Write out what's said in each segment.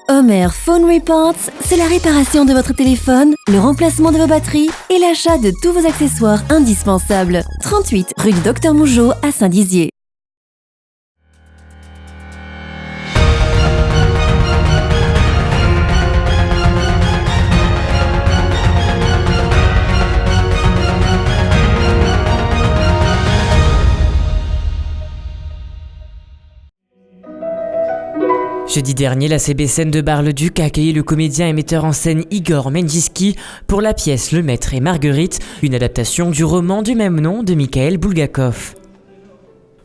Homer Phone Reports, c'est la réparation de votre téléphone, le remplacement de vos batteries et l'achat de tous vos accessoires indispensables. 38 rue du Docteur Mougeot à Saint-Dizier. Jeudi dernier, la CB-Scène de Bar-le-Duc a accueilli le comédien et metteur en scène Igor Menjinski pour la pièce Le Maître et Marguerite, une adaptation du roman du même nom de Mikhail Bulgakov.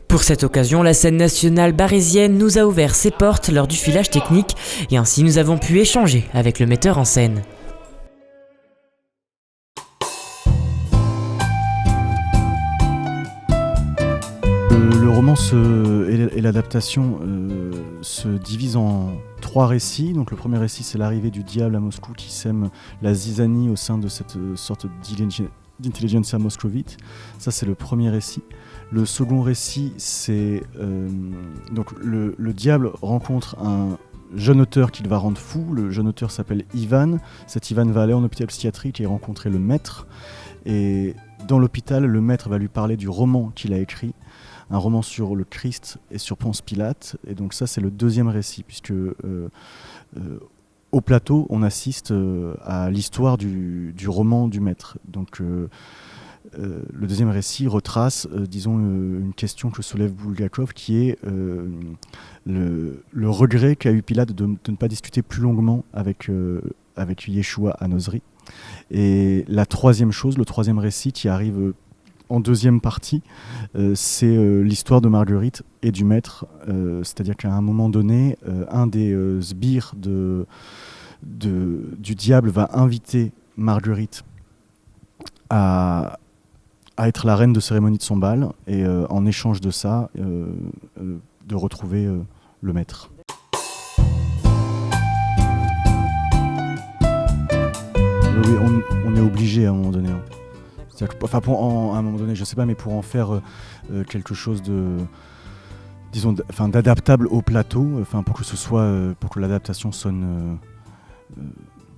Pour cette occasion, la scène nationale barésienne nous a ouvert ses portes lors du filage technique et ainsi nous avons pu échanger avec le metteur en scène. Le roman et l'adaptation se divisent en 3 récits. Donc le premier récit, c'est l'arrivée du diable à Moscou qui sème la zizanie au sein de cette sorte d'intelligentsia moscovite. Ça, c'est le premier récit. Le second récit, c'est donc le diable rencontre un jeune auteur qu'il va rendre fou. Le jeune auteur s'appelle Ivan. Cet Ivan va aller en hôpital psychiatrique et rencontrer le maître. Et dans l'hôpital, le maître va lui parler du roman qu'il a écrit, un roman sur le Christ et sur Ponce Pilate. Et donc ça, c'est le deuxième récit, puisque au plateau, on assiste à l'histoire du roman du maître. Donc le deuxième récit retrace, disons, une question que soulève Bulgakov, qui est le regret qu'a eu Pilate de ne pas discuter plus longuement avec Yeshua à Nozri. Et la troisième chose, le troisième récit qui arrive en deuxième partie, c'est l'histoire de Marguerite et du maître. C'est-à-dire qu'à un moment donné, un des sbires du diable va inviter Marguerite à être la reine de cérémonie de son bal, et en échange de ça, de retrouver le maître. Oui, on est obligé à un moment donné. Hein. Enfin, à un moment donné, je sais pas, mais pour en faire quelque chose de, disons, d'adaptable au plateau, pour que ce soit, pour que l'adaptation sonne,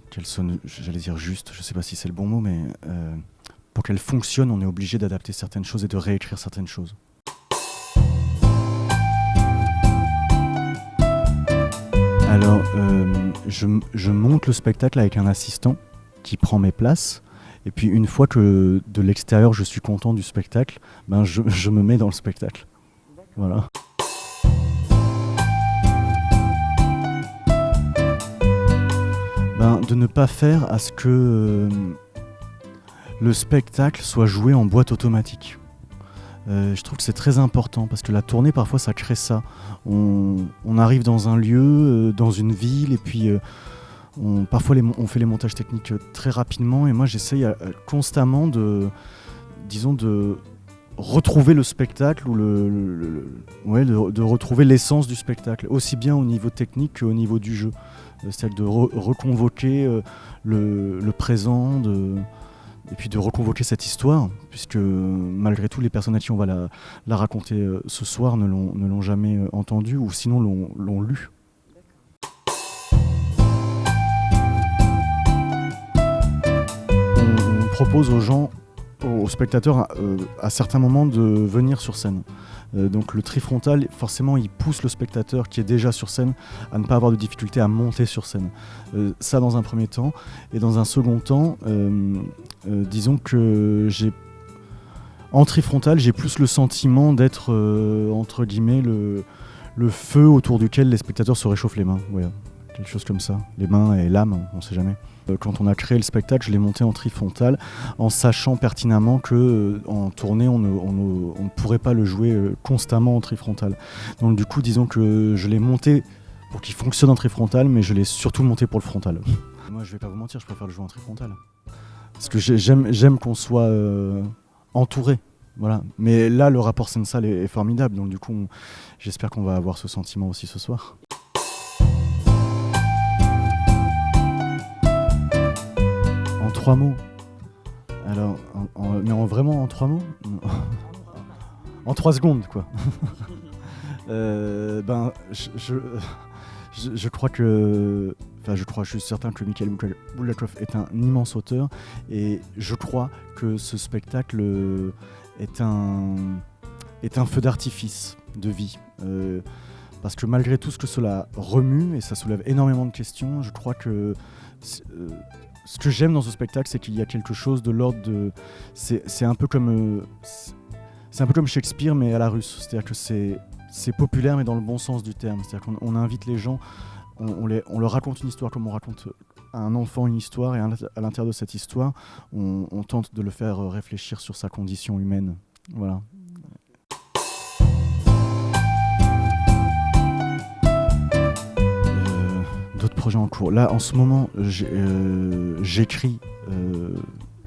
qu'elle sonne, j'allais dire juste, je sais pas si c'est le bon mot, mais pour qu'elle fonctionne, on est obligé d'adapter certaines choses et de réécrire certaines choses. Alors, je monte le spectacle avec un assistant qui prend mes places, et puis une fois que de l'extérieur je suis content du spectacle, je me mets dans le spectacle. Voilà. De ne pas faire à ce que le spectacle soit joué en boîte automatique. Je trouve que c'est très important, parce que la tournée, parfois, ça crée ça. On arrive dans un lieu, dans une ville, et puis parfois on fait les montages techniques très rapidement, et moi j'essaye constamment de retrouver le spectacle, ou de retrouver l'essence du spectacle, aussi bien au niveau technique qu'au niveau du jeu. C'est-à-dire de reconvoquer le présent, et puis de reconvoquer cette histoire, puisque malgré tout les personnes à qui on va la raconter ce soir ne l'ont jamais entendue, ou sinon l'ont lu. On propose aux spectateurs à certains moments de venir sur scène. Donc le tri frontal, forcément, il pousse le spectateur qui est déjà sur scène à ne pas avoir de difficulté à monter sur scène. Ça dans un premier temps. Et dans un second temps, disons que en tri frontal, j'ai plus le sentiment d'être, entre guillemets, le feu autour duquel les spectateurs se réchauffent les mains. Ouais, quelque chose comme ça. Les mains et l'âme, on ne sait jamais. Quand on a créé le spectacle, je l'ai monté en trifrontal, en sachant pertinemment qu'en tournée, on ne pourrait pas le jouer constamment en trifrontal. Donc du coup, disons que je l'ai monté pour qu'il fonctionne en trifrontal, mais je l'ai surtout monté pour le frontal. Moi, je vais pas vous mentir, je préfère le jouer en trifrontal. Parce que j'aime qu'on soit entouré. Voilà. Mais là, le rapport scène-salle est formidable, donc du coup, j'espère qu'on va avoir ce sentiment aussi ce soir. En 3 mots. Alors, vraiment en 3 mots. En 3 secondes, quoi. Je suis certain que Mikhail Bulgakov est un immense auteur et je crois que ce spectacle est un feu d'artifice de vie. Parce que malgré tout ce que cela remue et ça soulève énormément de questions, je crois que ce que j'aime dans ce spectacle, c'est qu'il y a quelque chose de l'ordre de... C'est un peu comme Shakespeare mais à la russe, c'est-à-dire que c'est populaire mais dans le bon sens du terme, c'est-à-dire qu'on invite les gens, on leur raconte une histoire comme on raconte à un enfant une histoire et à l'intérieur de cette histoire, on tente de le faire réfléchir sur sa condition humaine. Voilà. D'autres projets en cours. Là, en ce moment, j'écris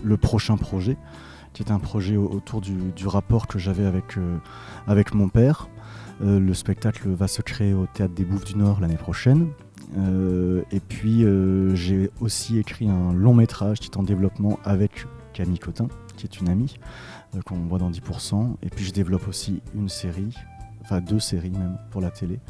le prochain projet, qui est un projet autour du rapport que j'avais avec mon père. Le spectacle va se créer au Théâtre des Bouffes du Nord l'année prochaine. Et puis, j'ai aussi écrit un long métrage qui est en développement avec Camille Cotin, qui est une amie, qu'on voit dans 10%. Et puis, je développe aussi une série, enfin 2 séries même, pour la télé.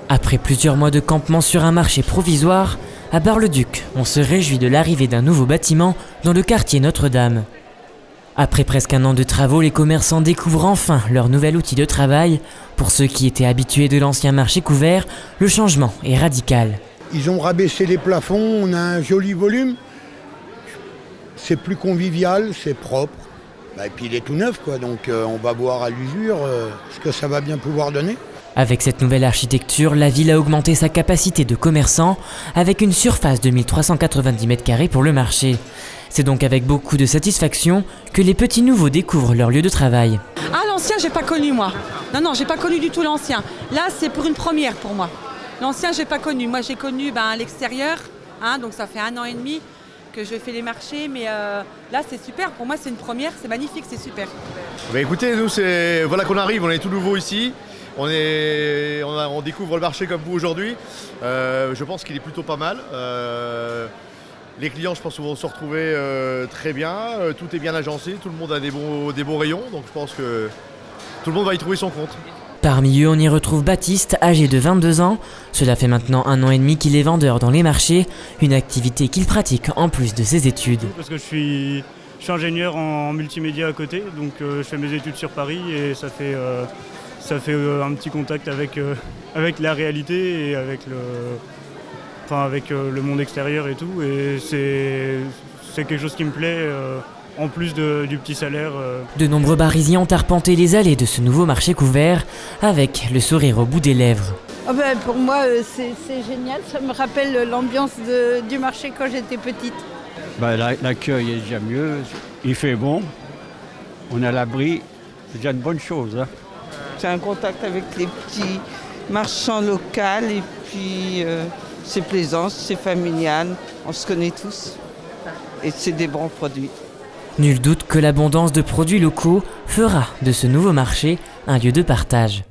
Après plusieurs mois de campement sur un marché provisoire, à Bar-le-Duc, on se réjouit de l'arrivée d'un nouveau bâtiment dans le quartier Notre-Dame. Après presque un an de travaux, les commerçants découvrent enfin leur nouvel outil de travail. Pour ceux qui étaient habitués de l'ancien marché couvert, le changement est radical. Ils ont rabaissé les plafonds, on a un joli volume. C'est plus convivial, c'est propre. Et puis il est tout neuf, quoi. Donc on va voir à l'usure ce que ça va bien pouvoir donner. Avec cette nouvelle architecture, la ville a augmenté sa capacité de commerçants avec une surface de 1390 m² pour le marché. C'est donc avec beaucoup de satisfaction que les petits nouveaux découvrent leur lieu de travail. Ah, l'ancien, j'ai pas connu moi. Non, j'ai pas connu du tout l'ancien. Là, c'est pour une première pour moi. L'ancien, j'ai pas connu. Moi, j'ai connu à l'extérieur, donc ça fait 1 an et demi que je fais les marchés, mais là, c'est super. Pour moi, c'est une première, c'est magnifique, c'est super. Écoutez, nous, voilà qu'on arrive, on est tout nouveau ici. On découvre le marché comme vous aujourd'hui. Je pense qu'il est plutôt pas mal. Les clients, je pense, vont se retrouver très bien. Tout est bien agencé, tout le monde a des bons rayons. Donc je pense que tout le monde va y trouver son compte. Parmi eux, on y retrouve Baptiste, âgé de 22 ans. Cela fait maintenant 1 an et demi qu'il est vendeur dans les marchés, une activité qu'il pratique en plus de ses études. Parce que je suis ingénieur en multimédia à côté, donc je fais mes études sur Paris et ça fait un petit contact avec la réalité et avec le monde extérieur et tout. Et c'est quelque chose qui me plaît, en plus du petit salaire. De nombreux Barisiens ont arpenté les allées de ce nouveau marché couvert avec le sourire au bout des lèvres. Pour moi, c'est génial. Ça me rappelle l'ambiance du marché quand j'étais petite. L'accueil est déjà mieux. Il fait bon. On a l'abri. C'est déjà une bonne chose. C'est un contact avec les petits marchands locaux et puis c'est plaisant, c'est familial, on se connaît tous et c'est des bons produits. Nul doute que l'abondance de produits locaux fera de ce nouveau marché un lieu de partage.